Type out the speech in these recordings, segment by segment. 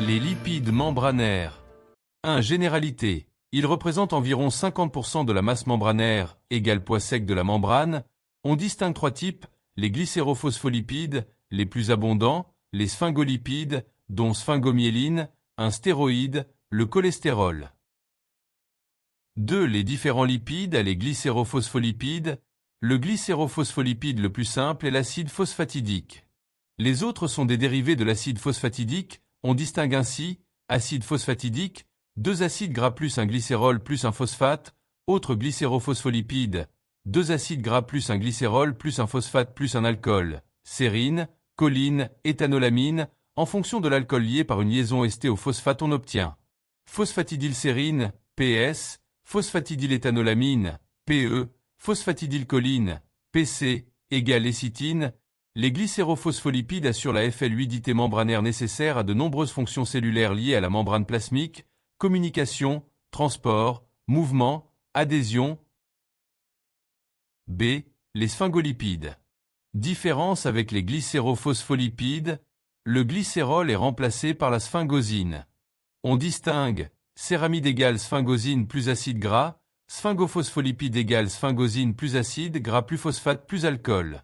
Les lipides membranaires. 1. Généralité. Ils représentent environ 50% de la masse membranaire, égale poids sec de la membrane. On distingue 3 types, les glycérophospholipides, les plus abondants, les sphingolipides, dont sphingomyéline, un stéroïde, le cholestérol. 2. Les différents lipides, les glycérophospholipides. Le glycérophospholipide le plus simple est l'acide phosphatidique. Les autres sont des dérivés de l'acide phosphatidique. On distingue ainsi acide phosphatidique, 2 acides gras plus un glycérol plus un phosphate, autre glycérophospholipide, 2 acides gras plus un glycérol plus un phosphate plus un alcool, sérine, choline, éthanolamine. En fonction de l'alcool lié par une liaison esté au phosphate, on obtient phosphatidylsérine, PS, phosphatidylethanolamine, PE, phosphatidylcholine, PC, égale lécithine. Les glycérophospholipides assurent la fluidité membranaire nécessaire à de nombreuses fonctions cellulaires liées à la membrane plasmique, communication, transport, mouvement, adhésion. B. Les sphingolipides. Différence avec les glycérophospholipides, le glycérol est remplacé par la sphingosine. On distingue céramide égale sphingosine plus acide gras, sphingophospholipide égale sphingosine plus acide gras plus phosphate plus alcool.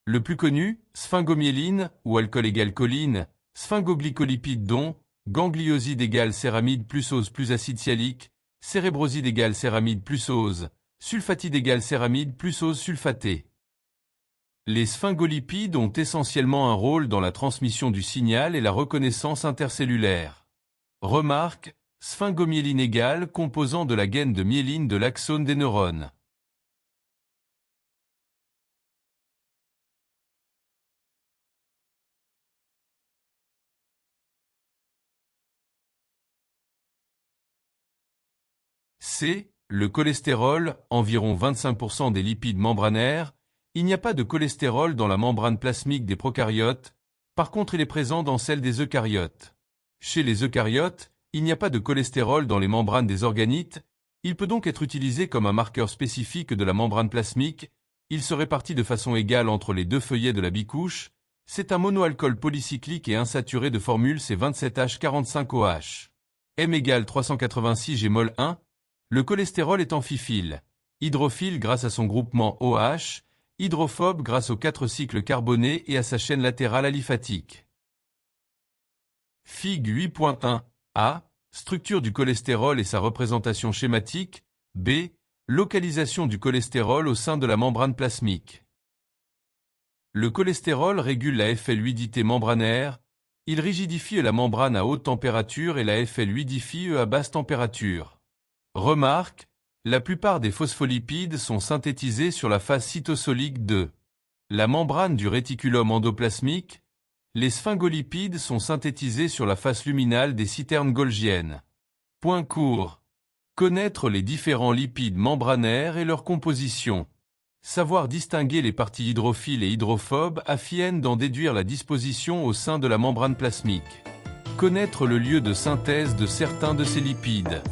Le plus connu, sphingomyéline, ou alcool égale choline, sphingoglycolipide dont, ganglioside égale céramide plus ose plus acide sialique, cérébroside égale céramide plus ose, sulfatide égale céramide plus ose sulfaté. Les sphingolipides ont essentiellement un rôle dans la transmission du signal et la reconnaissance intercellulaire. Remarque, sphingomyéline égale composant de la gaine de myéline de l'axone des neurones. C. Le cholestérol, environ 25% des lipides membranaires. Il n'y a pas de cholestérol dans la membrane plasmique des prokaryotes, par contre il est présent dans celle des eucaryotes. Chez les eucaryotes, il n'y a pas de cholestérol dans les membranes des organites, il peut donc être utilisé comme un marqueur spécifique de la membrane plasmique. Il se répartit de façon égale entre les deux feuillets de la bicouche. C'est un monoalcool polycyclique et insaturé de formule C27H45OH. M égale 386 G-mol 1. Le cholestérol est amphiphile, hydrophile grâce à son groupement OH, hydrophobe grâce aux 4 cycles carbonés et à sa chaîne latérale aliphatique. Fig 8.1 A. Structure du cholestérol et sa représentation schématique. B. Localisation du cholestérol au sein de la membrane plasmique. Le cholestérol régule la fluidité membranaire. Il rigidifie la membrane à haute température et la fluidifie à basse température. Remarque, la plupart des phospholipides sont synthétisés sur la face cytosolique de la membrane du réticulum endoplasmique. Les sphingolipides sont synthétisés sur la face luminale des citernes golgiennes. Point court. Connaître les différents lipides membranaires et leur composition. Savoir distinguer les parties hydrophiles et hydrophobes afin d'en déduire la disposition au sein de la membrane plasmique. Connaître le lieu de synthèse de certains de ces lipides.